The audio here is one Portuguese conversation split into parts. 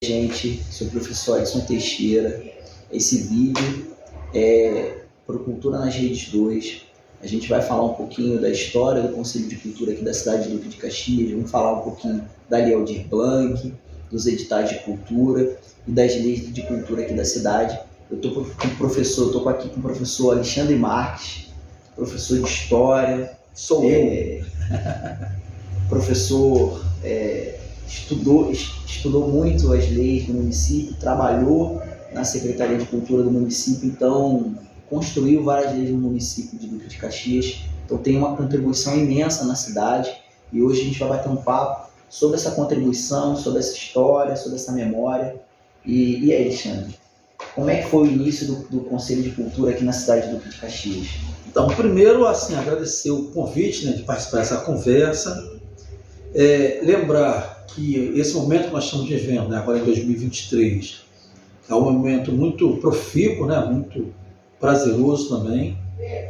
Gente, sou o professor Edson Teixeira. Esse vídeo é para o Cultura nas Redes 2. A gente vai falar um pouquinho da história do Conselho de Cultura aqui da cidade de Duque de Caxias, vamos falar um pouquinho da Lei Aldir Blanc, dos editais de cultura e das leis de cultura aqui da cidade. Eu estou aqui com o professor Alexandre Marques, professor de História. Sou eu. Professor, estudou muito as leis do município, trabalhou na Secretaria de Cultura do município, então construiu várias leis no município de Duque de Caxias, então tem uma contribuição imensa na cidade, e hoje a gente vai bater um papo sobre essa contribuição, sobre essa história, sobre essa memória. E aí, Alexandre, como é que foi o início do Conselho de Cultura aqui na cidade de Duque de Caxias? Então, primeiro, agradecer o convite, de participar dessa conversa. Lembrar que esse momento que nós estamos vivendo, agora em 2023, é um momento muito profícuo, muito prazeroso também.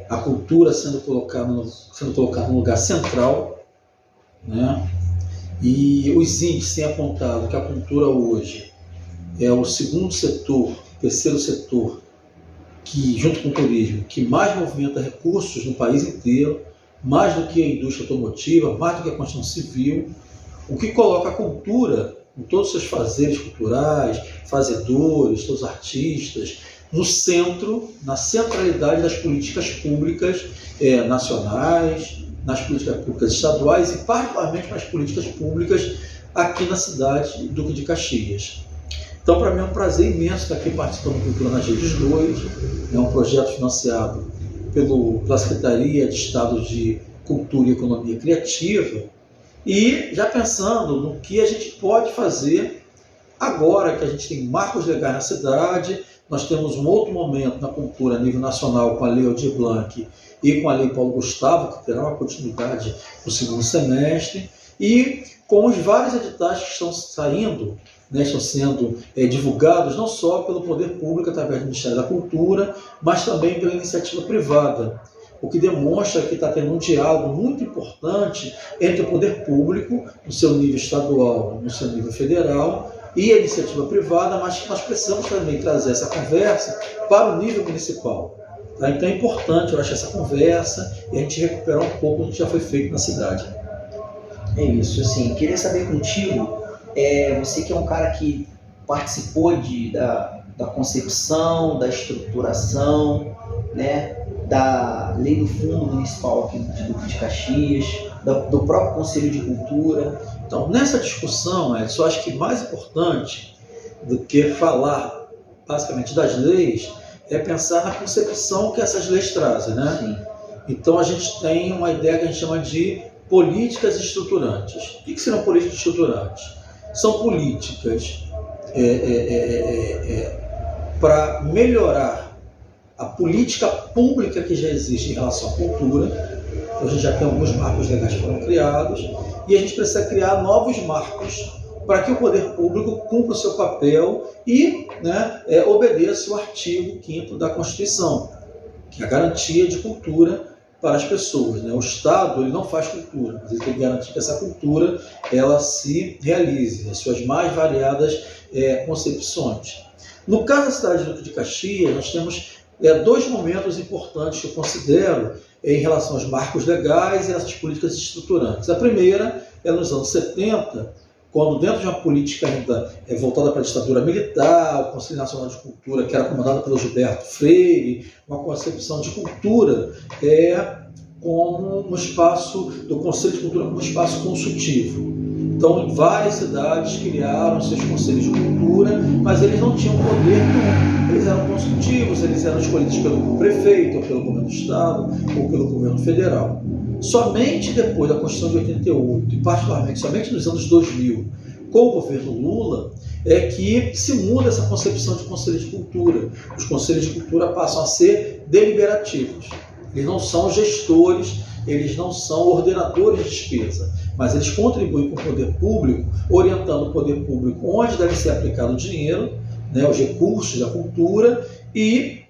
A cultura sendo colocada no lugar central, E os índices têm apontado que a cultura hoje é o terceiro setor, que, junto com o turismo, que mais movimenta recursos no país inteiro, mais do que a indústria automotiva, mais do que a construção civil, o que coloca a cultura, com todos os seus fazeres culturais, fazedores, todos os artistas, no centro, na centralidade das políticas públicas nacionais, nas políticas públicas estaduais e particularmente nas políticas públicas aqui na cidade de Duque de Caxias. Então, para mim é um prazer imenso estar aqui participando do Cultura nas Redes 2, é um projeto financiado pela Secretaria de Estado de Cultura e Economia Criativa, e já pensando no que a gente pode fazer agora que a gente tem marcos legais na cidade. Nós temos um outro momento na cultura a nível nacional com a Lei Aldir Blanc e com a Lei Paulo Gustavo, que terá uma continuidade no segundo semestre, e com os vários editais que estão saindo, estão sendo divulgados não só pelo poder público através do Ministério da Cultura, mas também pela iniciativa privada, o que demonstra que está tendo um diálogo muito importante entre o poder público, no seu nível estadual, no seu nível federal, e a iniciativa privada, mas que nós precisamos também trazer essa conversa para o nível municipal. Então é importante, eu acho, essa conversa e a gente recuperar um pouco do que já foi feito na cidade. É isso, queria saber contigo, você que é um cara que participou da concepção, da estruturação, da lei do Fundo Municipal aqui de Duque de Caxias, do próprio Conselho de Cultura. Então, nessa discussão, eu acho que mais importante do que falar basicamente das leis é pensar na concepção que essas leis trazem, Sim. Então, a gente tem uma ideia que a gente chama de políticas estruturantes. O que serão políticas estruturantes? São políticas para melhorar a política pública que já existe em relação à cultura. Então, a gente já tem alguns marcos legais que foram criados e a gente precisa criar novos marcos para que o poder público cumpra o seu papel e obedeça o artigo 5º da Constituição, que é a garantia de cultura para as pessoas. O Estado ele não faz cultura, mas ele tem que garantir que essa cultura ela se realize, as suas mais variadas concepções. No caso da cidade de Duque de Caxias, nós temos dois momentos importantes que eu considero em relação aos marcos legais e essas políticas estruturantes. A primeira é nos anos 70, quando dentro de uma política ainda voltada para a ditadura militar, o Conselho Nacional de Cultura, que era comandado pelo Gilberto Freire, uma concepção de cultura como um espaço do Conselho de Cultura como um espaço consultivo. Então, em várias cidades criaram seus conselhos de cultura, mas eles não tinham poder nenhum. Eles eram consultivos, eles eram escolhidos pelo prefeito, ou pelo governo do estado, ou pelo governo federal. Somente depois da Constituição de 88, e particularmente somente nos anos 2000, com o governo Lula, é que se muda essa concepção de conselho de cultura. Os conselhos de cultura passam a ser deliberativos. Eles não são gestores, eles não são ordenadores de despesa, mas eles contribuem com o poder público, orientando o poder público onde deve ser aplicado o dinheiro, os recursos da cultura, e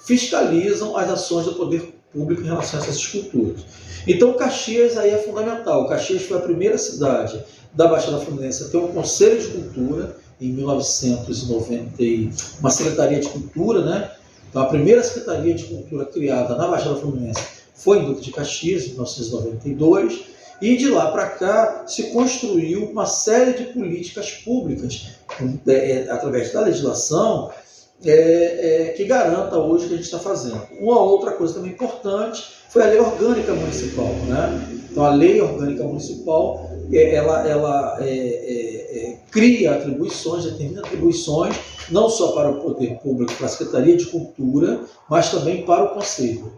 fiscalizam as ações do poder público em relação a essas culturas. Então, Caxias aí é fundamental. Caxias foi a primeira cidade da Baixada Fluminense a ter um conselho de cultura, em 1990, uma Secretaria de Cultura, né? Então, a primeira Secretaria de Cultura criada na Baixada Fluminense foi em Duque de Caxias, em 1992, e de lá para cá se construiu uma série de políticas públicas, através da legislação, que garanta hoje o que a gente está fazendo. Uma outra coisa também importante foi a Lei Orgânica Municipal, né? Então, a Lei Orgânica Municipal, ela cria atribuições, determina atribuições, não só para o poder público, para a Secretaria de Cultura, mas também para o Conselho.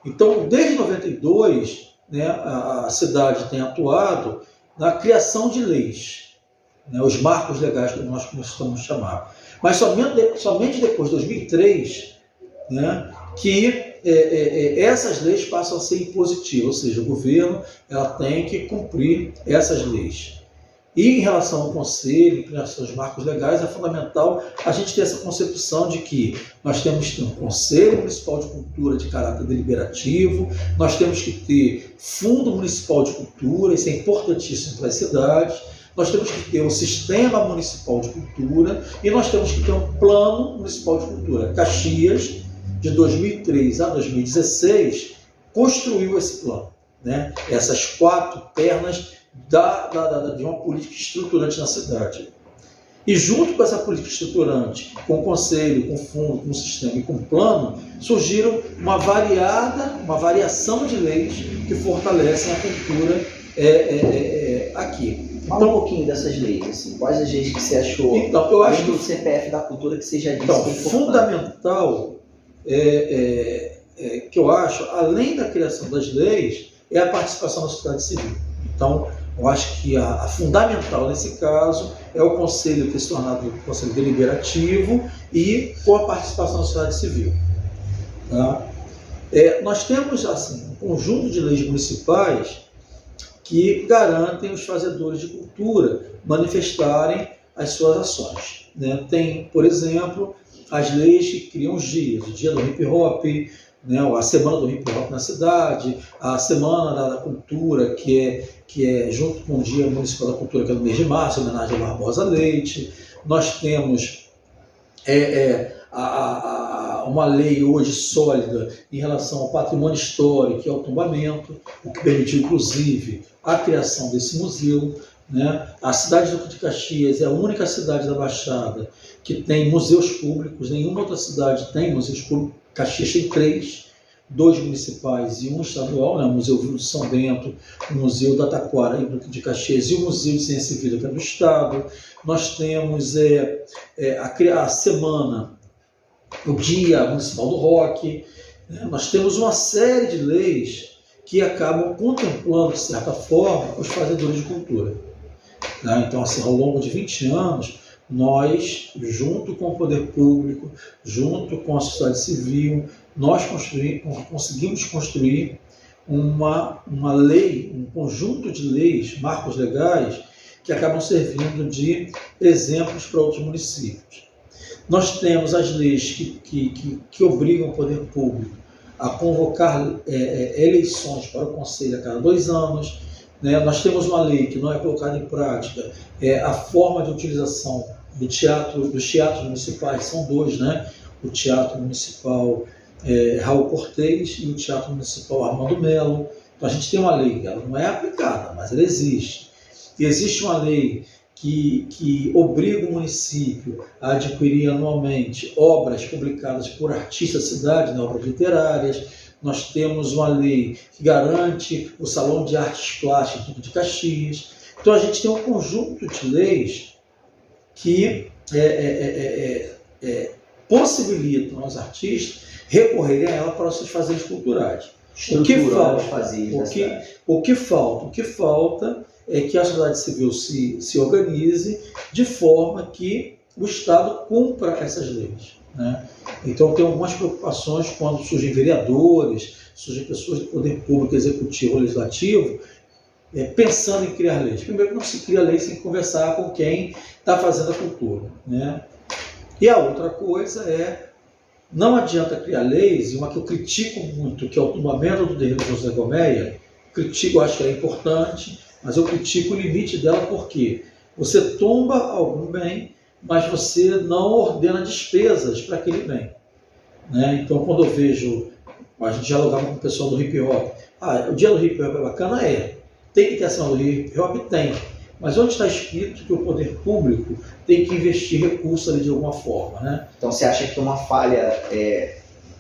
Então, desde 92, né, a cidade tem atuado na criação de leis, né, os marcos legais que nós costumamos chamar. Mas somente depois de 2003, né, que essas leis passam a ser impositivas, ou seja, o governo tem que cumprir essas leis. E em relação ao Conselho, em relação aos marcos legais, é fundamental a gente ter essa concepção de que nós temos que ter um Conselho Municipal de Cultura de caráter deliberativo, nós temos que ter Fundo Municipal de Cultura, isso é importantíssimo para as cidades, nós temos que ter um Sistema Municipal de Cultura e nós temos que ter um Plano Municipal de Cultura. Caxias, de 2003 a 2016, construiu esse plano, né? Essas 4 pernas de uma política estruturante na cidade. E junto com essa política estruturante, com o Conselho, com o Fundo, com o Sistema e com o Plano, surgiram uma variação de leis que fortalecem a cultura aqui. Fala um pouquinho dessas leis, assim, quais as leis que você achou, então, eu acho do CPF da Cultura, que você já disse então, que é importante. Fundamental, que eu acho, além da criação das leis, é a participação da sociedade civil. Então, eu acho que a fundamental nesse caso é o Conselho ter se tornado um Conselho Deliberativo e com a participação da sociedade civil. Tá? Nós temos assim, um conjunto de leis municipais que garantem os fazedores de cultura manifestarem as suas ações, né? Tem, por exemplo, as leis que criam os dias, o dia do hip hop, né? A semana do hip hop na cidade, a semana da cultura, que é junto com o Dia Municipal da Cultura, que é no mês de março, em homenagem a Barbosa Leite. Nós temos uma lei hoje sólida em relação ao patrimônio histórico e ao tombamento, o que permitiu, inclusive, a criação desse museu, né? A cidade de Duque de Caxias é a única cidade da Baixada que tem museus públicos, nenhuma outra cidade tem museus públicos. Caxias tem 3, 2 municipais e 1 estadual, né? O Museu Vivo de São Bento, o Museu da Taquara em Duque de Caxias e o Museu de Ciência Civil, que é do Estado. Nós temos a semana, o Dia Municipal do Rock, né? Nós temos uma série de leis que acabam contemplando, de certa forma, os fazedores de cultura. Tá? Então, assim, ao longo de 20 anos, nós, junto com o poder público, junto com a sociedade civil, nós conseguimos construir uma lei, um conjunto de leis, marcos legais, que acabam servindo de exemplos para outros municípios. Nós temos as leis que obrigam o poder público a convocar eleições para o Conselho a cada 2 anos. Né? Nós temos uma lei que não é colocada em prática, a forma de utilização dos teatros municipais, são 2, né? O Teatro Municipal Raul Cortez e o Teatro Municipal Armando Melo. Então a gente tem uma lei, ela não é aplicada, mas ela existe. E existe uma lei que obriga o município a adquirir anualmente obras publicadas por artistas da cidade, né, obras literárias. Nós temos uma lei que garante o Salão de Artes Plásticas de Caxias. Então a gente tem um conjunto de leis que possibilitam aos artistas recorrerem a ela para os seus fazeres culturais. O que falta é que a sociedade civil se organize de forma que o Estado cumpra essas leis. Né? Então tem algumas preocupações quando surgem vereadores, surgem pessoas do poder público, executivo, legislativo, pensando em criar leis. Primeiro, não se cria lei sem conversar com quem está fazendo a cultura. Né? E a outra coisa não adianta criar leis, e uma que eu critico muito, que é o tombamento do terreno de José Gomeia. Critico, acho que é importante, mas eu critico o limite dela porque você tomba algum bem, mas você não ordena despesas para aquele bem. Né? Então, quando eu vejo, a gente dialogava com o pessoal do hip hop, o dia do hip hop é bacana? Tem que ter a semana do hip hop? Tem. Mas onde está escrito que o poder público tem que investir recursos ali de alguma forma, né? Então você acha que uma falha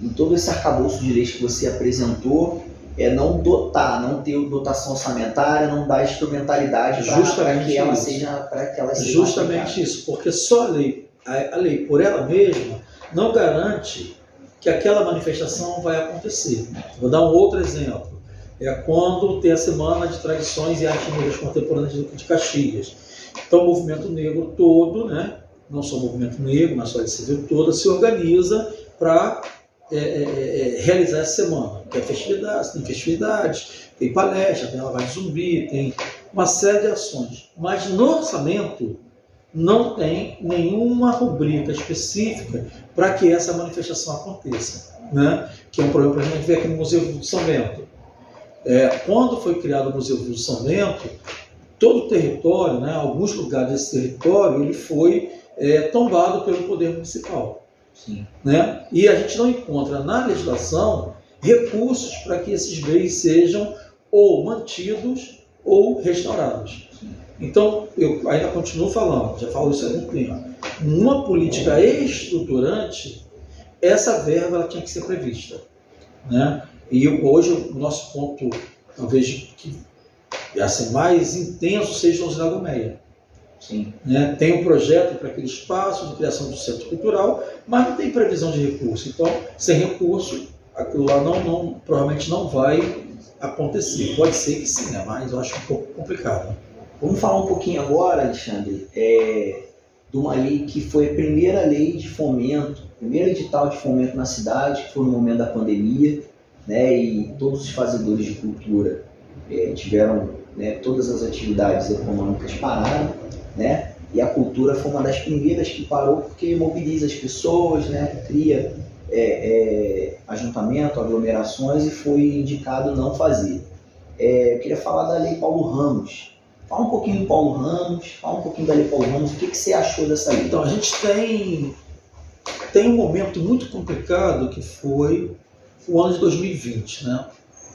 em todo esse arcabouço de leis que você apresentou é não dotar, não ter dotação orçamentária, não dar instrumentalidade para que ela seja justamente isso, porque só a lei por ela mesma não garante que aquela manifestação vai acontecer. Vou dar um outro exemplo. É quando tem a Semana de Tradições e Artes Negras Contemporâneas de Caxias. Então o movimento negro todo, né, não só o movimento negro, mas só a civil toda, se organiza para realizar essa semana. Tem festividades, tem palestra, tem lavagem zumbi, tem uma série de ações. Mas no orçamento não tem nenhuma rubrica específica para que essa manifestação aconteça, né? Que é um problema que a gente vê aqui no Museu do São Bento. Quando foi criado o Museu do São Bento, todo o território, né, alguns lugares desse território, ele foi tombado pelo poder municipal. Sim. Né? E a gente não encontra na legislação recursos para que esses bens sejam ou mantidos ou restaurados. Sim. Então, eu ainda continuo falando, já falo isso há muito tempo, numa política estruturante, essa verba ela tinha que ser prevista. Né? E hoje o nosso ponto, talvez que mais intenso, seja o Lago Meia. Sim. Né? Tem um projeto para aquele espaço de criação do centro cultural, mas não tem previsão de recurso. Então, sem recurso, aquilo lá provavelmente não vai acontecer. Pode ser que sim, né? Mas eu acho um pouco complicado. Vamos falar um pouquinho agora, Alexandre, de uma lei que foi a primeira lei de fomento, primeiro edital de fomento na cidade, que foi no momento da pandemia, né? E todos os fazedores de cultura tiveram, né, todas as atividades econômicas pararam, né? E a cultura foi uma das primeiras que parou porque mobiliza as pessoas, né? Cria ajuntamento, aglomerações, e foi indicado não fazer. Eu queria falar da Lei Paulo Ramos. Fala um pouquinho do Paulo Ramos, fala um pouquinho da Lei Paulo Ramos, o que você achou dessa lei? Então, a gente tem um momento muito complicado que foi o ano de 2020, né?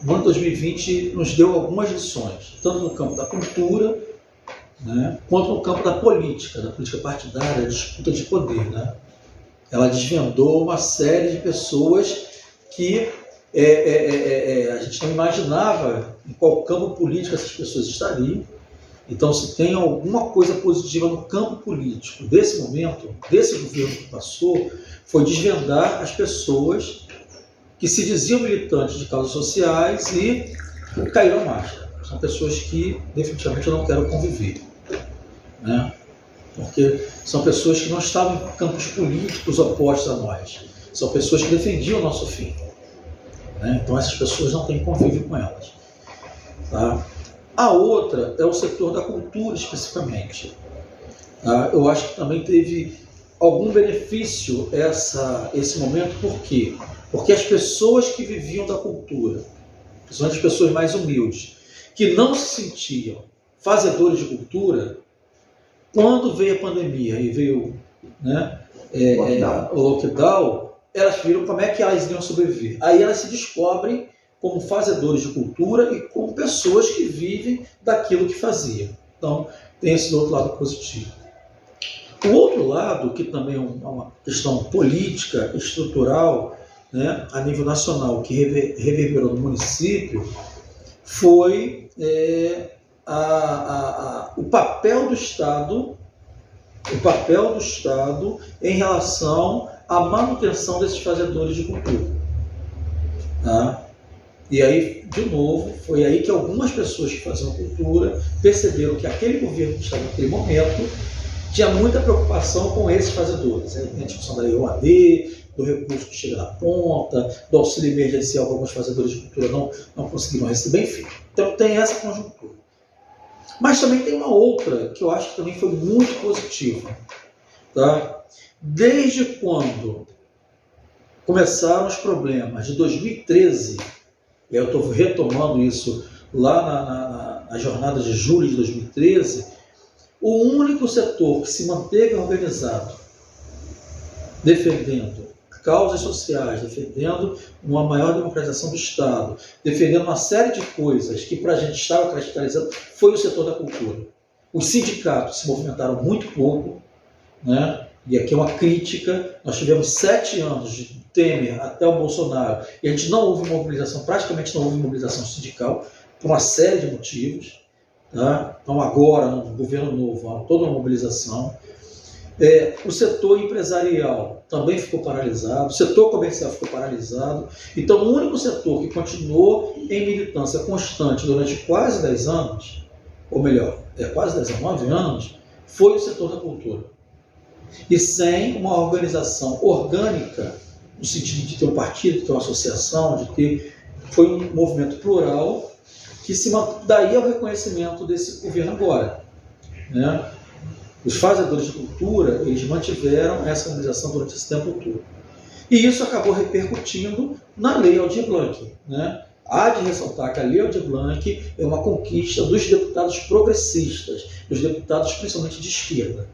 O ano de 2020 nos deu algumas lições, tanto no campo da cultura, né, quanto no campo da política partidária, disputa de poder. Né? Ela desvendou uma série de pessoas que a gente não imaginava em qual campo político essas pessoas estariam. Então, se tem alguma coisa positiva no campo político desse momento, desse governo que passou, foi desvendar as pessoas que se diziam militantes de causas sociais e caíram à marcha. São pessoas que definitivamente eu não quero conviver. Né? Porque são pessoas que não estavam em campos políticos opostos a nós. São pessoas que defendiam o nosso fim. Né? Então essas pessoas não têm convívio com elas. Tá? A outra é o setor da cultura, especificamente. Tá? Eu acho que também teve algum benefício esse momento. Por quê? Porque as pessoas que viviam da cultura, principalmente as pessoas mais humildes, que não se sentiam fazedores de cultura, quando veio a pandemia e veio, né, o lockdown, elas viram como é que elas iriam sobreviver. Aí elas se descobrem como fazedores de cultura e como pessoas que vivem daquilo que faziam. Então, tem esse outro lado positivo. O outro lado, que também é uma questão política, estrutural, né, a nível nacional, que reverberou no município, foi o papel do Estado em relação à manutenção desses fazedores de cultura. Tá? E aí, de novo, foi aí que algumas pessoas que faziam cultura perceberam que aquele governo que estava naquele momento tinha muita preocupação com esses fazedores. Tem a discussão da Lei OAD, do recurso que chega na ponta, do auxílio emergencial que alguns fazedores de cultura não conseguiram receber, enfim. Então tem essa conjuntura. Mas também tem uma outra que eu acho que também foi muito positiva. Tá? Desde quando começaram os problemas de 2013, eu estou retomando isso lá na jornada de julho de 2013, O único setor que se manteve organizado, defendendo causas sociais, defendendo uma maior democratização do Estado, defendendo uma série de coisas que para a gente estava cristalizando, foi o setor da cultura. Os sindicatos se movimentaram muito pouco, né? E aqui é uma crítica. Nós tivemos 7 anos de Temer até o Bolsonaro e a gente não houve mobilização, praticamente não houve mobilização sindical, por uma série de motivos. Tá? Então agora, no governo novo, há toda uma mobilização. O setor empresarial também ficou paralisado, o setor comercial ficou paralisado. Então o único setor que continuou em militância constante durante quase 10 anos, ou melhor, quase 10 anos, 9 anos, foi o setor da cultura. E sem uma organização orgânica, no sentido de ter um partido, de ter uma associação, foi um movimento plural que daí é o reconhecimento desse governo agora, né? Os fazedores de cultura, eles mantiveram essa organização durante esse tempo todo. E isso acabou repercutindo na Lei Aldir Blanc, né? Há de ressaltar que a Lei Aldir Blanc é uma conquista dos deputados progressistas, dos deputados principalmente de esquerda.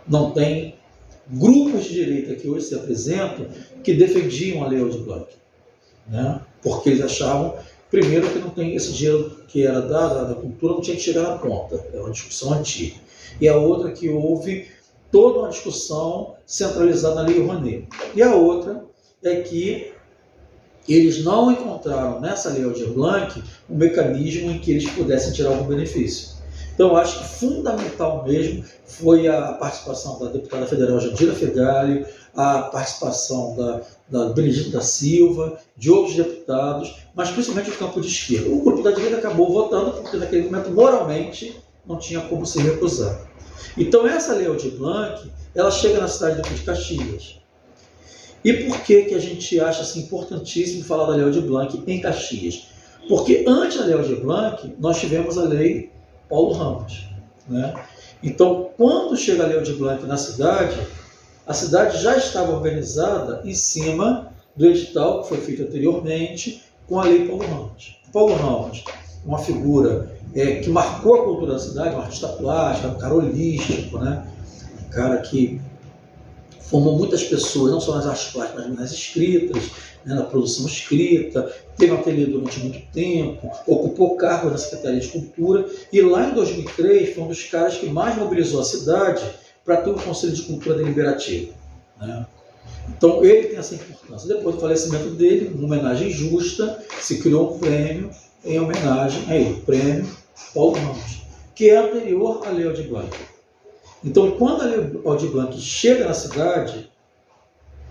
Não tem grupos de direita que hoje se apresentam que defendiam a Lei Aldir Blanc, né? Porque eles achavam, primeiro, que não tem esse dinheiro que era da cultura, não tinha que chegar na ponta, é uma discussão antiga. E a outra que houve toda uma discussão centralizada na Lei Rouanet. E a outra é que eles não encontraram nessa Lei Aldir Blanc um mecanismo em que eles pudessem tirar algum benefício. Então, eu acho que fundamental mesmo foi a participação da deputada federal Jandira Fegali, a participação da Benedita da Silva, de outros deputados, mas principalmente do campo de esquerda. O grupo da direita acabou votando porque naquele momento, moralmente, não tinha como se recusar. Então, essa Lei Aldir Blanc, ela chega na cidade de Caxias. E por que a gente acha assim, importantíssimo falar da Lei Aldir Blanc em Caxias? Porque antes da Lei Aldir Blanc, nós tivemos a Lei Paulo Ramos, né? Então, quando chega a Lei Aldir Blanc na cidade, a cidade já estava organizada em cima do edital que foi feito anteriormente com a Lei Paulo Ramos. Paulo Ramos, uma figura que marcou a cultura da cidade, um artista plástico, um cara holístico, né? Um cara que formou muitas pessoas, não só nas artes plásticas, mas nas escritas, né, na produção escrita, teve um ateliê durante muito tempo, ocupou cargos na Secretaria de Cultura, e lá em 2003 foi um dos caras que mais mobilizou a cidade para ter um Conselho de Cultura Deliberativo, né? Então ele tem essa importância. Depois do falecimento dele, uma homenagem justa, se criou um prêmio em homenagem a ele, o Prêmio Paulo Ramos, que é anterior à Lei Aldir Blanc. Então, quando a Lei Aldir Blanc chega na cidade,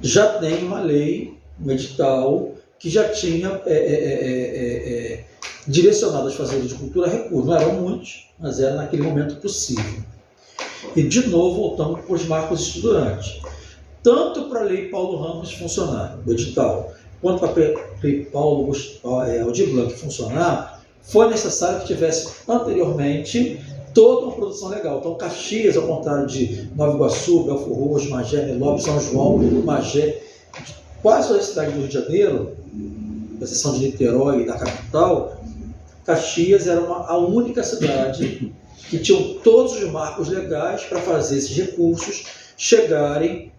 já tem uma lei, um edital, que já tinha direcionado as fazendas de cultura a recursos. Não eram muitos, mas era naquele momento possível. E, de novo, voltamos para os marcos estruturantes. Tanto para a Lei Paulo Ramos funcionar, o edital, quanto para a Lei Aldir Blanc funcionar, foi necessário que tivesse anteriormente toda uma produção legal. Então, Caxias, ao contrário de Nova Iguaçu, Belfort Roxo, Magé, Nilópolis, São João, Magé, quase toda a cidade do Rio de Janeiro, com exceção de Niterói e da capital, Caxias era a única cidade que tinha todos os marcos legais para fazer esses recursos chegarem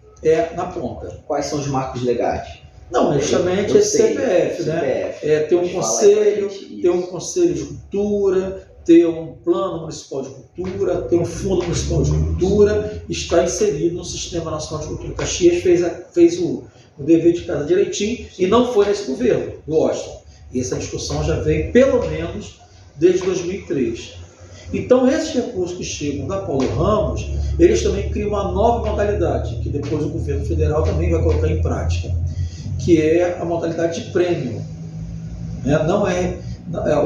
na ponta. Quais são os marcos legais? Não, justamente esse CPF, né? Ter um conselho de cultura, ter um plano municipal de cultura, ter um fundo municipal de cultura, está inserido no Sistema Nacional de Cultura. Caxias fez o dever de casa direitinho e não foi nesse governo, do Washington. E essa discussão já vem pelo menos desde 2003. Então, esses recursos que chegam da Paulo Ramos, eles também criam uma nova modalidade, que depois o governo federal também vai colocar em prática, que é a modalidade de prêmio.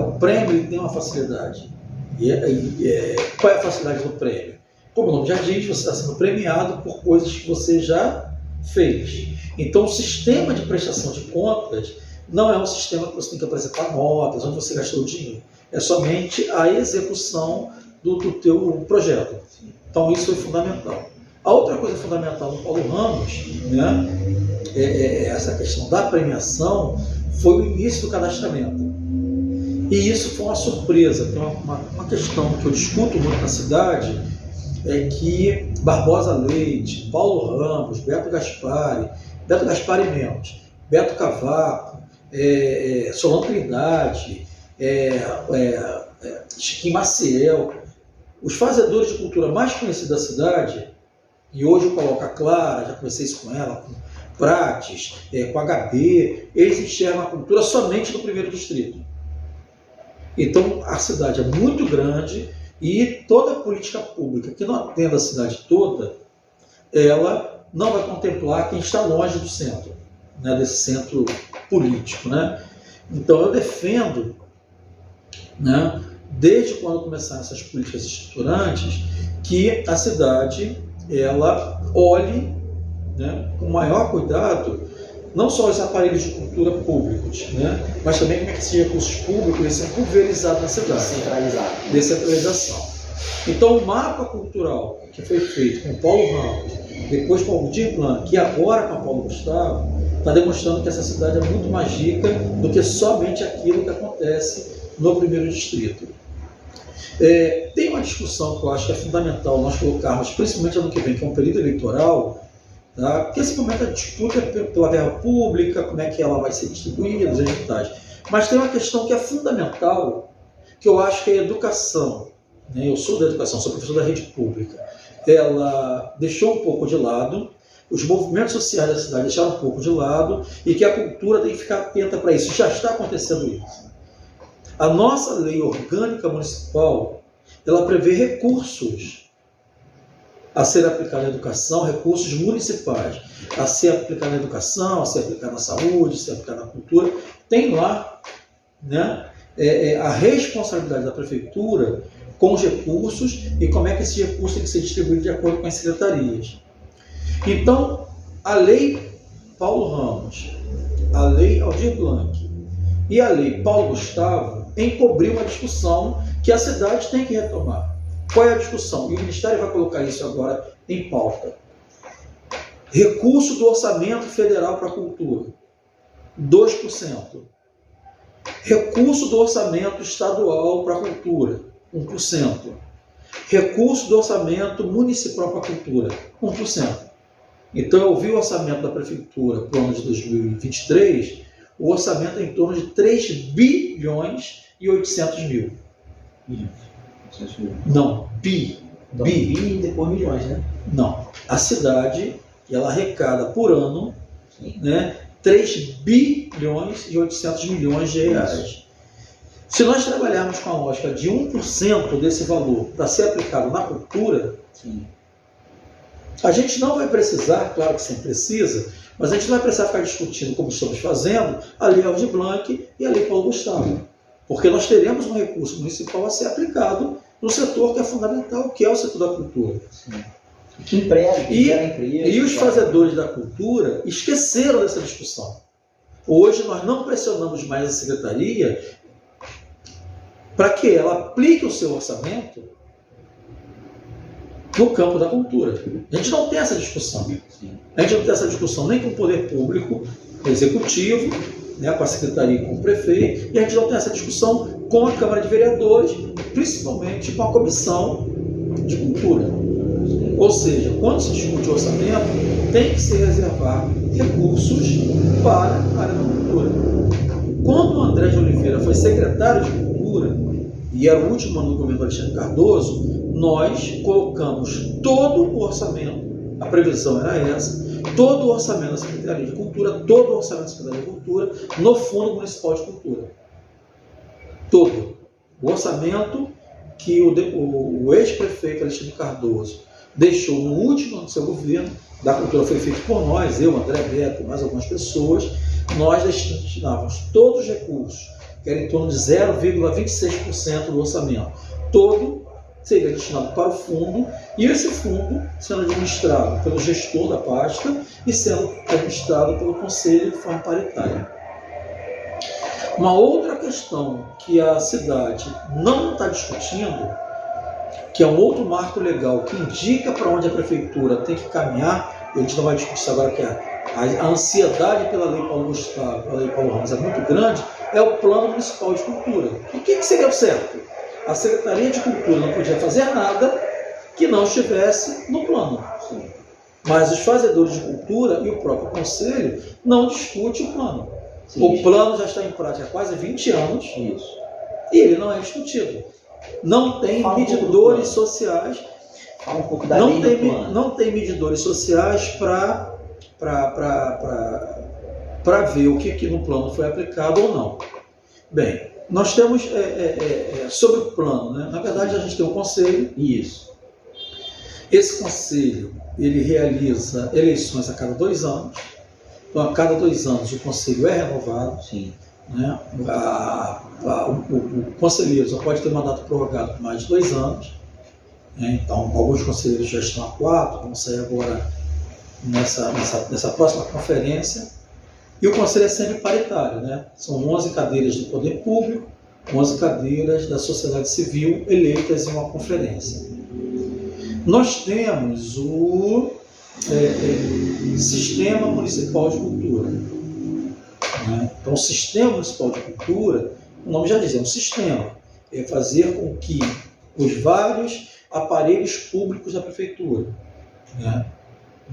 O prêmio ele tem uma facilidade. Qual é a facilidade do prêmio? Como o nome já diz, você está sendo premiado por coisas que você já fez. Então, o sistema de prestação de contas não é um sistema que você tem que apresentar notas, onde você gastou o dinheiro. É somente a execução do teu projeto. Então, isso foi fundamental. A outra coisa fundamental no Paulo Ramos, né, essa questão da premiação, foi o início do cadastramento. E isso foi uma surpresa. Tem uma questão que eu discuto muito na cidade, é que Barbosa Leite, Paulo Ramos, Beto Gaspari menos, Beto Cavaco, Solon Trindade, Chiquinho Maciel, os fazedores de cultura mais conhecidos da cidade, e hoje eu coloco a Clara, já conversei isso com ela, com Prates, com HB, eles enxergam a cultura somente no primeiro distrito. Então a cidade é muito grande e toda a política pública que não atenda a cidade toda, ela não vai contemplar quem está longe do centro, né, desse centro político, né? Então eu defendo, né, desde quando começaram essas políticas estruturantes, que a cidade ela olhe, né, com maior cuidado não só os aparelhos de cultura públicos, né, mas também como é que esses recursos públicos eles são pulverizados na cidade. Descentralização. Então o mapa cultural que foi feito com Paulo Ramos, depois com Aldir Blanc e agora com a Paulo Gustavo, está demonstrando que essa cidade é muito mais rica do que somente aquilo que acontece no primeiro distrito. Tem uma discussão que eu acho que é fundamental nós colocarmos, principalmente ano que vem, que é um período eleitoral, tá? Porque esse momento a disputa é pela verba pública, como é que ela vai ser distribuída, os editais. Mas tem uma questão que é fundamental, que eu acho que é a educação. Né? Eu sou da educação, sou professor da rede pública. Ela deixou um pouco de lado, os movimentos sociais da cidade deixaram um pouco de lado, e que a cultura tem que ficar atenta para isso. Já está acontecendo isso. A nossa lei orgânica municipal, ela prevê recursos a ser aplicado na educação, recursos municipais, a ser aplicado na educação, a ser aplicado na saúde, a ser aplicado na cultura. Tem lá, né, a responsabilidade da prefeitura com os recursos e como é que esses recursos têm que ser distribuídos de acordo com as secretarias. Então, a lei Paulo Ramos, a lei Aldir Blanc e a lei Paulo Gustavo encobriu uma discussão que a cidade tem que retomar. Qual é a discussão? E o Ministério vai colocar isso agora em pauta. Recurso do orçamento federal para a cultura, 2%. Recurso do orçamento estadual para a cultura, 1%. Recurso do orçamento municipal para a cultura, 1%. Então eu vi o orçamento da prefeitura para o ano de 2023, o orçamento é em torno de 3 bilhões e 800 mil. Não, bi. Então, bi e depois milhões, né? Não. A cidade, ela arrecada por ano, né, 3 bilhões e 800 milhões de reais. Se nós trabalharmos com a lógica de 1% desse valor para ser aplicado na cultura, sim, a gente não vai precisar, claro que sempre precisa, mas a gente não vai precisar ficar discutindo, como estamos fazendo, a lei Aldir Blanc e a lei Paulo Gustavo. Porque nós teremos um recurso municipal a ser aplicado no setor que é fundamental, que é o setor da cultura. Sim. Que emprega, que gera emprego. E os fazedores da cultura esqueceram dessa discussão. Hoje nós não pressionamos mais a secretaria para que ela aplique o seu orçamento no campo da cultura. A gente não tem essa discussão. A gente não tem essa discussão nem com o poder público, executivo, né, com a secretaria e com o prefeito, e a gente não tem essa discussão com a Câmara de Vereadores, principalmente com a Comissão de Cultura. Ou seja, quando se discute o orçamento, tem que se reservar recursos para a área da cultura. Quando o André de Oliveira foi secretário de Cultura, e era o último ano do governo do Alexandre Cardoso, nós colocamos todo o orçamento, a previsão era essa, todo o orçamento da Secretaria de Cultura, todo o orçamento da Secretaria de Cultura no Fundo Municipal de Cultura. Todo. O orçamento que o ex-prefeito Alexandre Cardoso deixou no último ano do seu governo, da cultura foi feito por nós, eu, André Beto, mais algumas pessoas, nós destinávamos todos os recursos, que era em torno de 0,26% do orçamento. Todo seria destinado para o fundo, e esse fundo sendo administrado pelo gestor da pasta e sendo administrado pelo Conselho de forma paritária. Uma outra questão que a cidade não está discutindo, que é um outro marco legal que indica para onde a prefeitura tem que caminhar, e a gente não vai discutir agora, que é a ansiedade pela Lei Paulo Gustavo, pela Lei Paulo Ramos é muito grande, é o Plano Municipal de Cultura. E o que seria o certo? A Secretaria de Cultura não podia fazer nada que não estivesse no plano. Mas os fazedores de cultura e o próprio Conselho não discutem o plano. Sim. O plano já está em prática há quase 20 anos. Isso. E ele não é discutido. Não tem medidores sociais. Fala um pouco da lei do plano. Não tem medidores sociais para ver o que no plano foi aplicado ou não. Bem, nós temos sobre o plano, né? Na verdade a gente tem um conselho. Isso. Esse conselho, ele realiza eleições a cada 2 anos. Então, a cada 2 anos o conselho é renovado. Sim. Né? O conselheiro só pode ter mandato prorrogado por mais de 2 anos. Né? Então, alguns conselheiros já estão há 4, vão sair agora nessa próxima conferência. E o conselho é sempre paritário, né? São 11 cadeiras do poder público, 11 cadeiras da sociedade civil eleitas em uma conferência. Nós temos o Sistema Municipal de Cultura. Né? Então, o Sistema Municipal de Cultura, o nome já diz, é um sistema. É fazer com que os vários aparelhos públicos da prefeitura, né?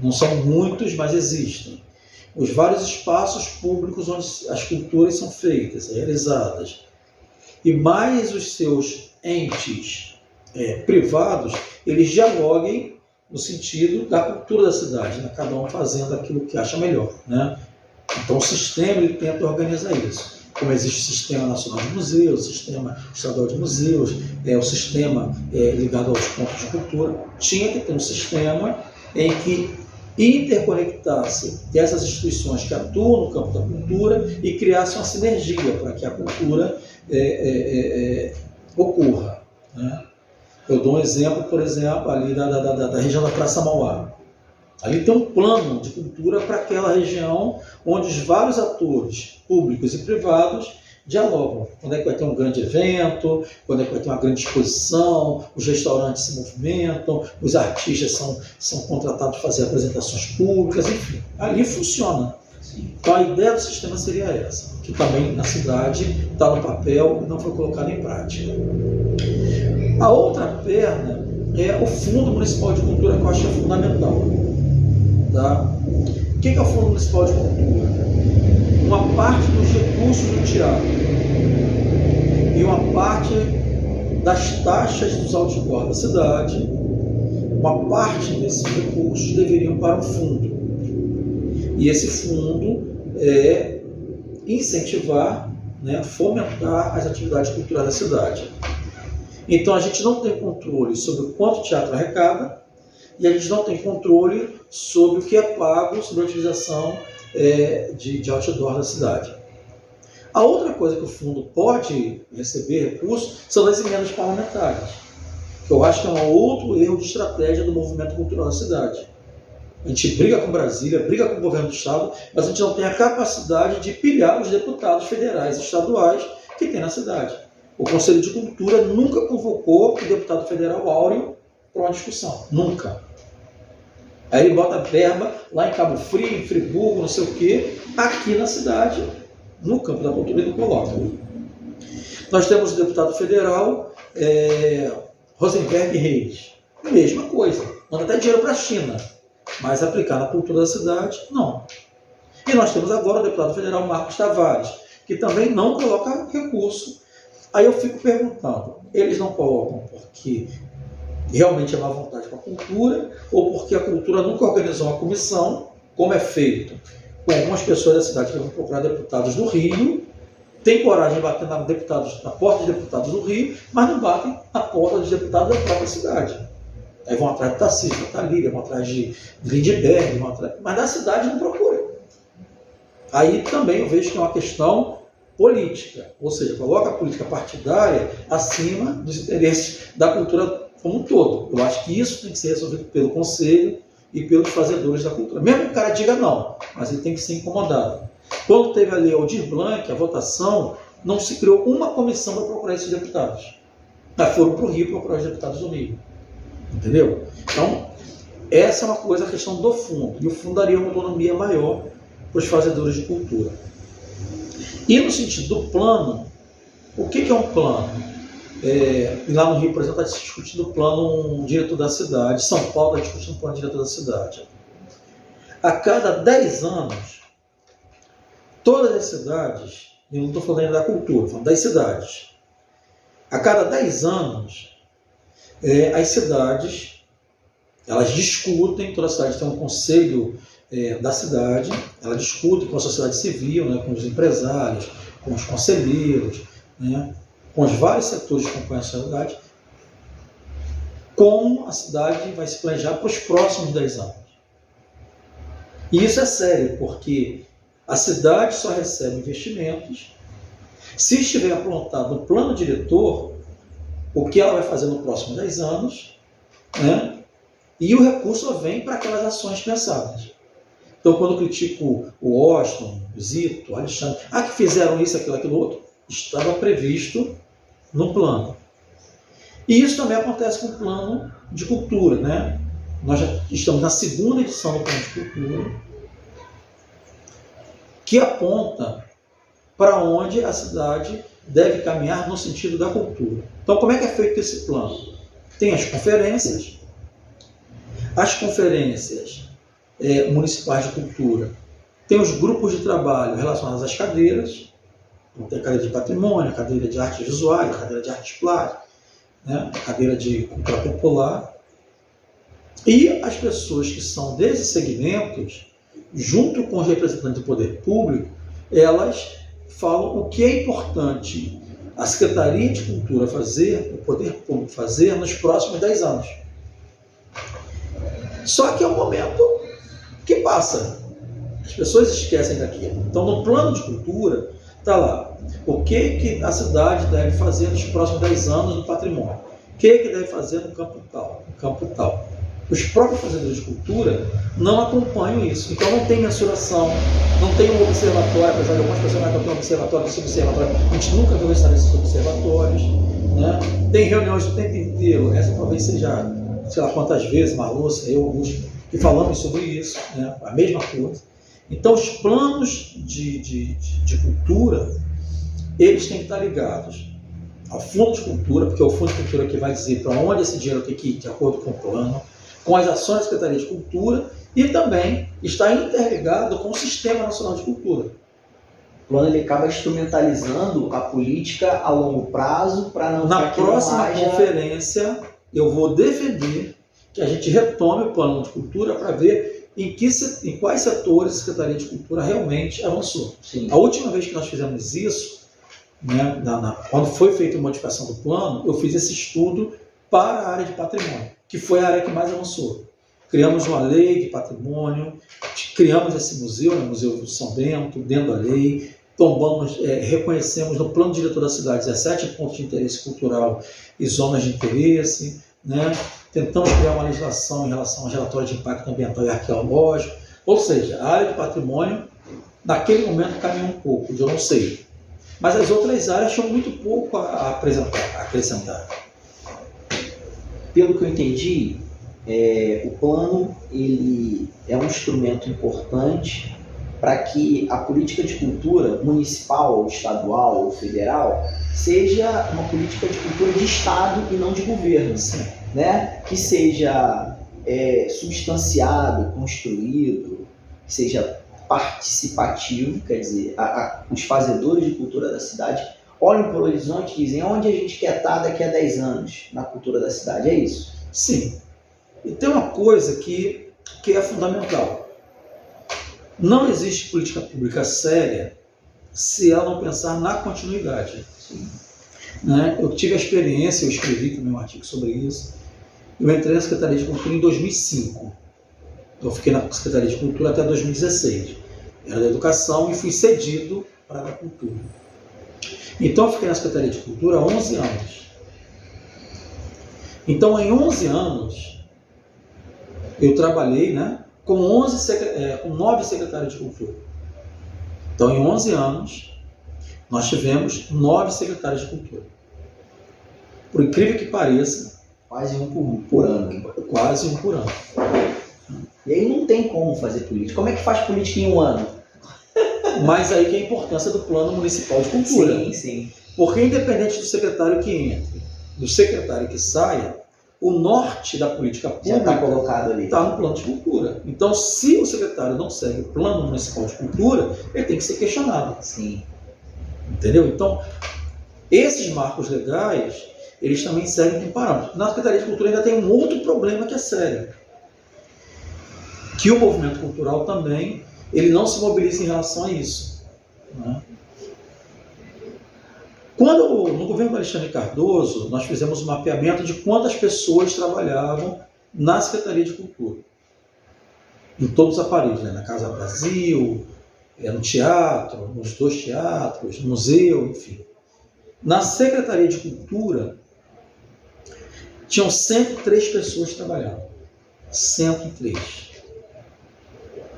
Não são muitos, mas existem. Os vários espaços públicos onde as culturas são feitas, realizadas. E mais os seus entes privados, eles dialoguem no sentido da cultura da cidade, né? Cada um fazendo aquilo que acha melhor, né? Então o sistema ele tenta organizar isso. Como existe o Sistema Nacional de Museus, o Sistema Estadual de Museus, o sistema ligado aos pontos de cultura, tinha que ter um sistema em que interconectasse essas instituições que atuam no campo da cultura e criasse uma sinergia para que a cultura ocorra, né? Eu dou um exemplo, por exemplo, ali da região da Praça Mauá. Ali tem um plano de cultura para aquela região onde os vários atores públicos e privados dialogam. Quando é que vai ter um grande evento, quando é que vai ter uma grande exposição, os restaurantes se movimentam, os artistas são contratados para fazer apresentações públicas, enfim. Ali funciona. Então a ideia do sistema seria essa, que também na cidade está no papel e não foi colocada em prática. A outra perna é o Fundo Municipal de Cultura, que eu acho que é fundamental. Tá? O que é o Fundo Municipal de Cultura? Uma parte dos recursos do teatro e uma parte das taxas dos outdoors da cidade, uma parte desses recursos deveriam para um fundo. E esse fundo é incentivar, né, fomentar as atividades culturais da cidade. Então a gente não tem controle sobre o quanto o teatro arrecada e a gente não tem controle sobre o que é pago sobre a utilização de outdoor da cidade. A outra coisa que o fundo pode receber recursos são as emendas parlamentares, que eu acho que é um outro erro de estratégia do movimento cultural da cidade. A gente briga com Brasília, briga com o governo do estado, mas a gente não tem a capacidade de pilhar os deputados federais e estaduais que tem na cidade. O Conselho de Cultura nunca convocou o deputado federal Áureo para uma discussão. Nunca. Aí ele bota verba lá em Cabo Frio, em Friburgo, não sei o quê. Aqui na cidade, no campo da cultura, ele coloca. Nós temos o deputado federal Rosenberg Reis. Mesma coisa. Manda até dinheiro para a China. Mas aplicar na cultura da cidade, não. E nós temos agora o deputado federal Marcos Tavares, que também não coloca recurso. Aí eu fico perguntando, eles não colocam porque realmente é má vontade com a cultura, ou porque a cultura nunca organizou uma comissão, como é feito com algumas pessoas da cidade que vão procurar deputados do Rio, tem coragem de bater na porta dos deputados do Rio, mas não batem na porta dos deputados da própria cidade. Aí vão atrás de Tarcísio, da Thalíria, vão atrás de Lindbergh, mas da cidade não procura. Aí também eu vejo que é uma questão política, ou seja, coloca a política partidária acima dos interesses da cultura como um todo. Eu acho que isso tem que ser resolvido pelo Conselho e pelos fazedores da cultura. Mesmo que o cara diga não, mas ele tem que ser incomodado. Quando teve a lei Aldir Blanc, a votação, não se criou uma comissão para procurar esses deputados. Mas foram para o Rio procurar os deputados do Rio. Entendeu? Então, essa é uma coisa, a questão do fundo. E o fundo daria uma autonomia maior para os fazedores de cultura. E no sentido do plano, o que é um plano? Lá no Rio, por exemplo, está se discutindo o plano diretor da cidade. São Paulo está discutindo o plano diretor da cidade. A cada 10 anos, todas as cidades, eu não estou falando ainda da cultura, estou falando das cidades. A cada 10 anos, as cidades, elas discutem, toda cidade tem um conselho da cidade, ela discute com a sociedade civil, né, com os empresários, com os conselheiros, né, com os vários setores que compõem a sociedade, como a cidade vai se planejar para os próximos 10 anos. E isso é sério, porque a cidade só recebe investimentos se estiver apontado no plano diretor o que ela vai fazer no próximo 10 anos, né? E o recurso só vem para aquelas ações pensadas. Então, quando eu critico o Washington, o Zito, o Alexandre, que fizeram isso, aquilo outro, estava previsto no plano. E isso também acontece com o plano de cultura, né? Nós já estamos na segunda edição do plano de cultura, que aponta para onde a cidade deve caminhar no sentido da cultura. Então, como é que é feito esse plano? Tem as conferências municipais de cultura, tem os grupos de trabalho relacionados às cadeiras, tem a cadeira de patrimônio, a cadeira de artes visuais, a cadeira de artes plásticas, né? A cadeira de cultura popular. E as pessoas que são desses segmentos, junto com os representantes do poder público, elas falam o que é importante a Secretaria de Cultura fazer, o poder público fazer nos próximos 10 anos. Só que é um momento que passa. As pessoas esquecem daquilo. Então, no plano de cultura, está lá o que a cidade deve fazer nos próximos 10 anos no patrimônio. O que deve fazer no campo tal. Os próprios fazedores de cultura não acompanham isso. Então, não tem mensuração, não tem um observatório, apesar de algumas pessoas que tem um observatório, esse observatório, a gente nunca viu estar nesses observatórios, né? Tem reuniões o tempo inteiro, essa talvez seja, sei lá quantas vezes, Marlúcia, eu, Augusto, que falamos sobre isso, né? A mesma coisa. Então, os planos de cultura, eles têm que estar ligados ao fundo de cultura, porque é o fundo de cultura que vai dizer para onde esse dinheiro tem que ir de acordo com o plano, com as ações da Secretaria de Cultura, e também está interligado com o Sistema Nacional de Cultura. O plano ele acaba instrumentalizando a política a longo prazo para não... Na próxima conferência, eu vou defender que a gente retome o plano de cultura para ver em quais setores a Secretaria de Cultura realmente avançou. Sim. A última vez que nós fizemos isso, né, quando foi feita a modificação do plano, eu fiz esse estudo para a área de patrimônio, que foi a área que mais avançou. Criamos uma lei de patrimônio, criamos esse museu, né, Museu do São Bento, dentro da lei, reconhecemos no plano diretor da cidade 17 pontos de interesse cultural e zonas de interesse, né? Tentamos criar uma legislação em relação aos relatórios de impacto ambiental e arqueológico, ou seja, a área de patrimônio, naquele momento, caminhou um pouco, eu não sei. Mas as outras áreas tinham muito pouco a acrescentar. Pelo que eu entendi, o plano ele é um instrumento importante para que a política de cultura municipal, ou estadual ou federal seja uma política de cultura de Estado e não de governo, né? Que seja substanciado, construído, que seja participativo, quer dizer, os fazedores de cultura da cidade olham para o horizonte e dizem onde a gente quer estar daqui a 10 anos na cultura da cidade, é isso? Sim. E tem uma coisa que é fundamental. Não existe política pública séria se ela não pensar na continuidade. Né? Eu tive a experiência, eu escrevi também um artigo sobre isso. Eu entrei na Secretaria de Cultura em 2005. Eu fiquei na Secretaria de Cultura até 2016. Era da Educação e fui cedido para a Cultura. Então eu fiquei na Secretaria de Cultura há 11 anos. Então em 11 anos eu trabalhei, né, com 9 secretários de Cultura. Então em 11 anos nós tivemos 9 secretários de Cultura. Por incrível que pareça, quase um por ano. Quase um por ano. E aí não tem como fazer política. Como é que faz política em um ano? Mas aí que é a importância do plano municipal de cultura. Sim, sim. Porque independente do secretário que entre, do secretário que saia, o norte da política Já pública está colocado ali. está no plano de cultura. Então, se o secretário não segue o plano municipal de cultura, ele tem que ser questionado. Sim. Entendeu? Então, esses marcos legais, eles também servem como parâmetro. Na Secretaria de Cultura ainda tem um outro problema que é sério. Que o movimento cultural também, ele não se mobiliza em relação a isso. Né? Quando, no governo do Alexandre Cardoso, nós fizemos um mapeamento de quantas pessoas trabalhavam na Secretaria de Cultura. Em todos os aparelhos, né? Na Casa Brasil, no teatro, nos 2 teatros, no museu, enfim. Na Secretaria de Cultura, tinham 103 pessoas trabalhando. 103.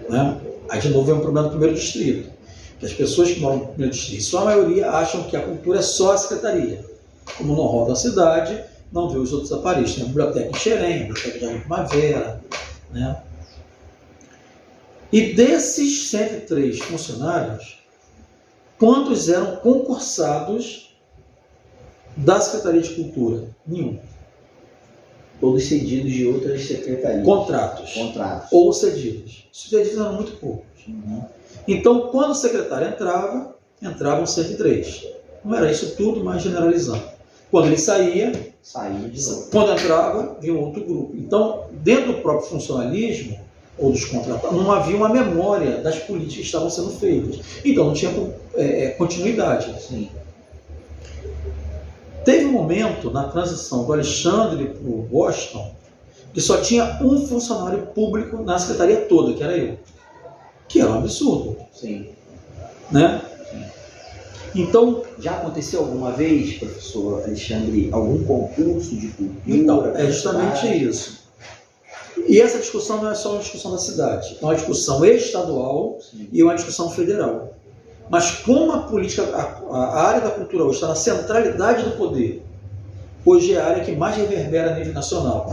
Né? Aí, de novo, vem um problema do primeiro distrito. Que as pessoas que moram no primeiro distrito, sua maioria, acham que a cultura é só a secretaria. Como não roda a cidade, não vê os outros aparelhos. Tem a biblioteca em Xerém, a biblioteca de Jardim Primavera. Né? E desses 103 funcionários, quantos eram concursados da Secretaria de Cultura? Nenhum. Todos cedidos de outras secretarias. Contratos. Ou cedidos. Os cedidos eram muito poucos. Uhum. Então, quando o secretário entrava, entravam 103. Não era isso tudo, mas generalizando. Quando ele saía de novo. Quando entrava, vinha um outro grupo. Então, dentro do próprio funcionalismo, ou dos contratados, não havia uma memória das políticas que estavam sendo feitas. Então, não tinha continuidade. Sim. Teve um momento, na transição do Alexandre para o Washington, que só tinha um funcionário público na secretaria toda, que era eu. Que era um absurdo. Sim. Né? Sim. Então, já aconteceu alguma vez, professor Alexandre, algum concurso de cultura? Então, é justamente isso. E essa discussão não é só uma discussão da cidade, é uma discussão estadual. Sim. E uma discussão federal. Mas como a política, a área da cultura hoje está na centralidade do poder, hoje é a área que mais reverbera a nível nacional.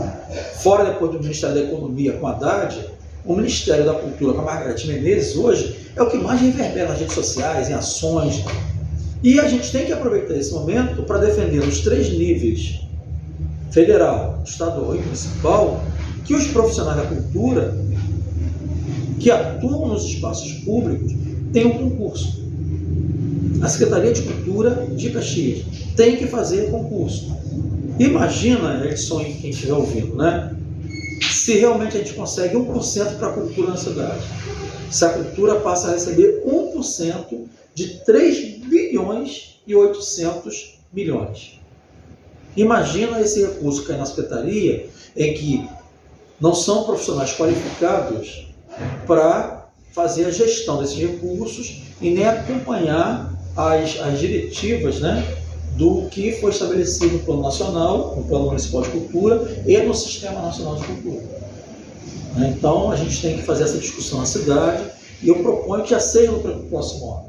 Fora depois do Ministério da Economia com a Haddad, o Ministério da Cultura com a Margareth Menezes hoje é o que mais reverbera nas redes sociais, em ações. E a gente tem que aproveitar esse momento para defender nos 3 níveis, federal, estadual e municipal, que os profissionais da cultura que atuam nos espaços públicos tenham um concurso. A Secretaria de Cultura de Caxias tem que fazer concurso. Imagina, Edson, quem estiver ouvindo, né? Se realmente a gente consegue 1% para a cultura na cidade. Se a cultura passa a receber 1% de 3 bilhões e 800 milhões. Imagina esse recurso cair na secretaria, em que não são profissionais qualificados para fazer a gestão desses recursos e nem acompanhar as diretivas, né, do que foi estabelecido no Plano Nacional, no Plano Municipal de Cultura e no Sistema Nacional de Cultura. Então, a gente tem que fazer essa discussão na cidade e eu proponho que já seja no próximo ano.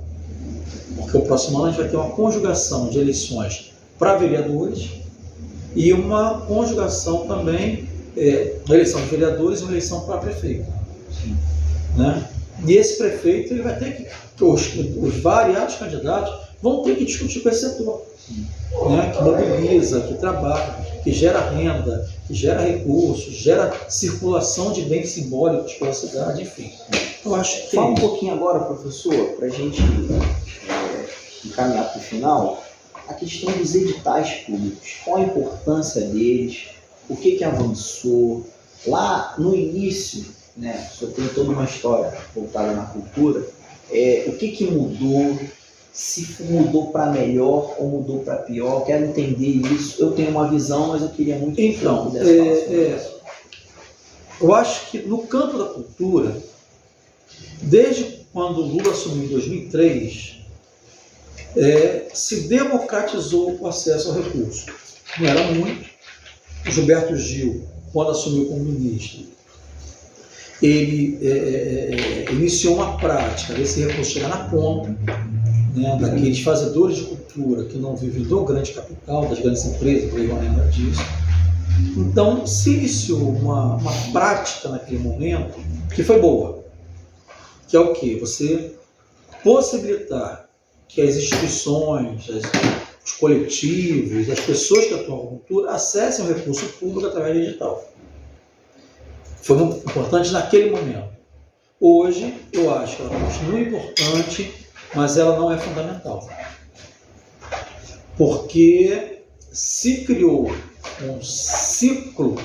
Porque o próximo ano a gente vai ter uma conjugação de eleições para vereadores e uma conjugação também, uma eleição de vereadores e uma eleição para prefeito. Né? E esse prefeito ele vai ter que, os variados candidatos vão ter que discutir com esse setor, né? Que mobiliza, que trabalha, que gera renda, que gera recursos, gera circulação de bens simbólicos pela cidade, enfim. Eu acho que fala um pouquinho agora, professor, para a gente encaminhar para o final, a questão dos editais públicos. Qual a importância deles? O que avançou? Lá no início, né, só tem toda uma história voltada na cultura, o que mudou, se mudou para melhor ou mudou para pior, quero entender isso. Eu tenho uma visão, mas eu queria muito que eu acho que no campo da cultura, desde quando o Lula assumiu em 2003, se democratizou o acesso ao recurso. Não era muito. O Gilberto Gil, quando assumiu como ministro, ele iniciou uma prática desse recurso chegar na ponta, né, daqueles fazedores de cultura que não vivem do grande capital, das grandes empresas, não lembra disso. Então, se iniciou uma prática naquele momento que foi boa, que é o quê? Você possibilitar que as instituições, os coletivos, as pessoas que atuam na cultura acessem o recurso público através do digital. Foi muito importante naquele momento. Hoje, eu acho que ela continua importante, mas ela não é fundamental. Porque se criou um ciclo,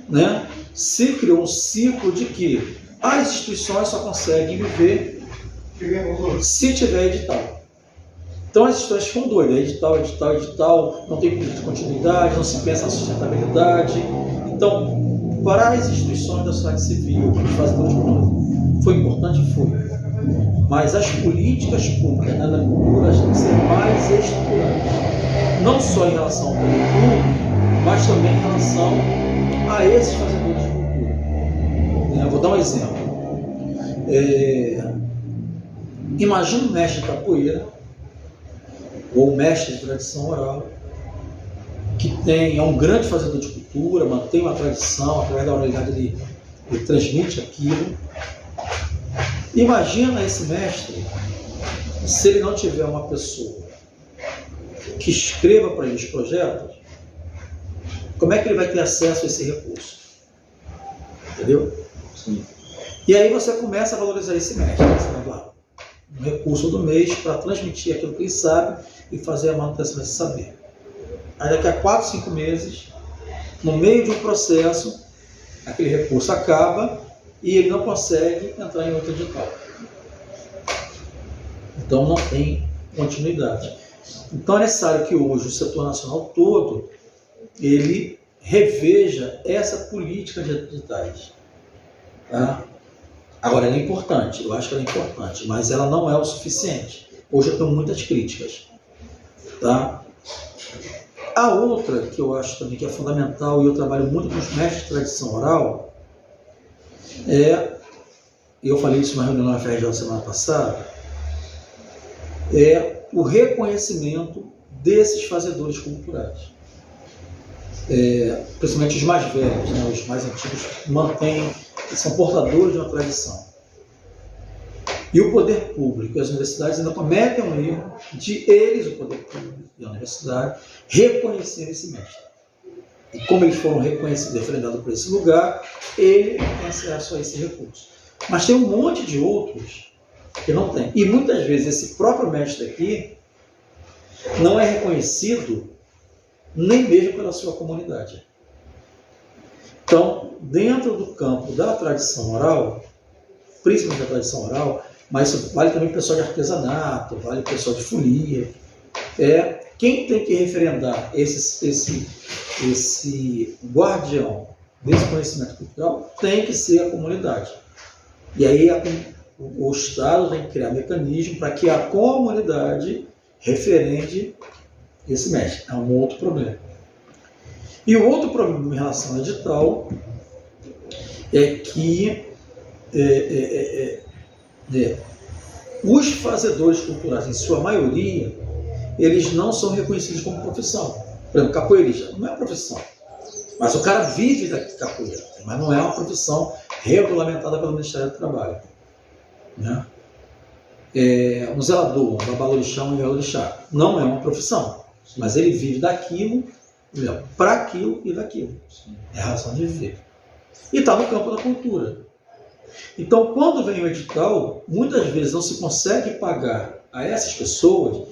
né? Se criou um ciclo de que as instituições só conseguem viver se tiver edital. Então as instituições ficam doidas, edital, não tem política de continuidade, não se pensa na sustentabilidade. Então, para as instituições da sociedade civil, que fazem todas as coisas, foi importante? Foi. Mas as políticas públicas da cultura têm que ser mais estruturantes. Não só em relação ao poder público, mas também em relação a esses fazedores de cultura. Eu vou dar um exemplo. Imagina um mestre de capoeira, ou um mestre de tradição oral, que é um grande fazedor de cultura, mantém uma tradição, através da oralidade ele transmite aquilo. Imagina esse mestre, se ele não tiver uma pessoa que escreva para ele os projetos, como é que ele vai ter acesso a esse recurso? Entendeu? Sim. E aí você começa a valorizar esse mestre. Você vai lá, um recurso do mês para transmitir aquilo que ele sabe e fazer a manutenção desse saber. Aí daqui a 4, 5 meses, no meio de um processo, aquele recurso acaba e ele não consegue entrar em outro edital. Então não tem continuidade. Então é necessário que hoje o setor nacional todo ele reveja essa política de editais. Tá? Agora, ela é importante, eu acho que ela é importante, mas ela não é o suficiente. Hoje eu tenho muitas críticas. Tá? A outra que eu acho também que é fundamental, e eu trabalho muito com os mestres de tradição oral, eu falei isso numa reunião na FRJ semana passada, é o reconhecimento desses fazedores culturais. Principalmente os mais velhos, né, os mais antigos, são portadores de uma tradição. E o poder público e as universidades ainda cometem um erro de eles, o poder público e a universidade, reconhecerem esse mestre. E como eles foram reconhecidos e referendados por esse lugar, ele tem acesso a esse recurso. Mas tem um monte de outros que não tem. E muitas vezes esse próprio mestre aqui não é reconhecido nem mesmo pela sua comunidade. Então, dentro do campo da tradição oral, principalmente da tradição oral, mas isso vale também para o pessoal de artesanato, vale para o pessoal de folia, quem tem que referendar esse guardião desse conhecimento cultural tem que ser a comunidade. E aí o Estado tem que criar mecanismo para que a comunidade referende esse mestre. É um outro problema. E o outro problema em relação ao edital é que os fazedores culturais, em sua maioria, eles não são reconhecidos como profissão. Por exemplo, capoeirista não é uma profissão, mas o cara vive da capoeira, mas não é uma profissão regulamentada pelo Ministério do Trabalho. Né? Um zelador, um babalorixá, um iorixá, não é uma profissão, mas ele vive daquilo, para aquilo e daquilo. É a razão de viver. E está no campo da cultura. Então, quando vem o edital, muitas vezes não se consegue pagar a essas pessoas,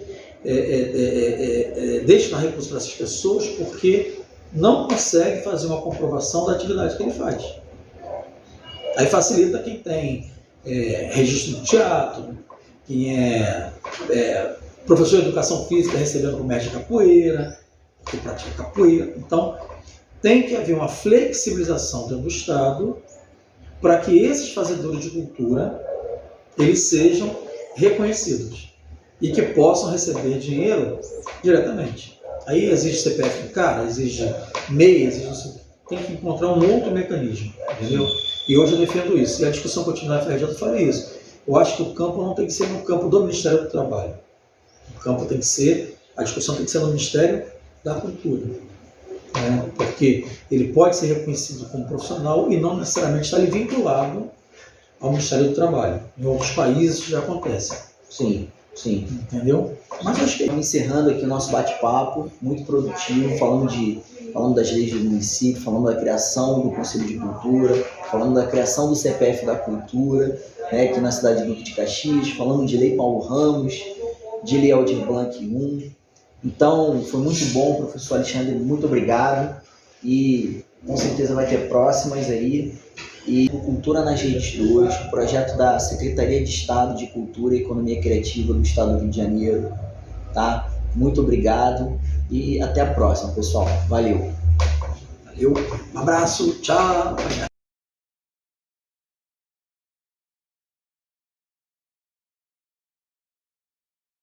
destinar recursos para essas pessoas, porque não consegue fazer uma comprovação da atividade que ele faz. Aí facilita quem tem registro de teatro, quem é professor de educação física recebendo como mestre de capoeira, que pratica capoeira. Então, tem que haver uma flexibilização dentro do Estado para que esses fazedores de cultura eles sejam reconhecidos e que possam receber dinheiro diretamente. Aí exige CPF do cara, exige MEI, tem que encontrar um outro mecanismo, entendeu? E hoje eu defendo isso. E a discussão continua na FRJ, eu falei isso. Eu acho que o campo não tem que ser no campo do Ministério do Trabalho. O campo tem que ser, a discussão tem que ser no Ministério da Cultura. né? Porque ele pode ser reconhecido como profissional e não necessariamente está ali vinculado ao Ministério do Trabalho. Em outros países isso já acontece. Sim, sim. Entendeu? Mas acho que Estamos encerrando aqui o nosso bate-papo, muito produtivo, falando das leis do município, falando da criação do Conselho de Cultura, falando da criação do CPF da Cultura, né, aqui na cidade de Duque de Caxias, falando de Lei Paulo Ramos, de Lei Aldir Blanc I. Então, foi muito bom, professor Alexandre, muito obrigado. E com certeza vai ter próximas aí. E Cultura nas Redes 2, projeto da Secretaria de Estado de Cultura e Economia Criativa do Estado do Rio de Janeiro. Tá? Muito obrigado e até a próxima, pessoal. Valeu. valeu. Um abraço, tchau.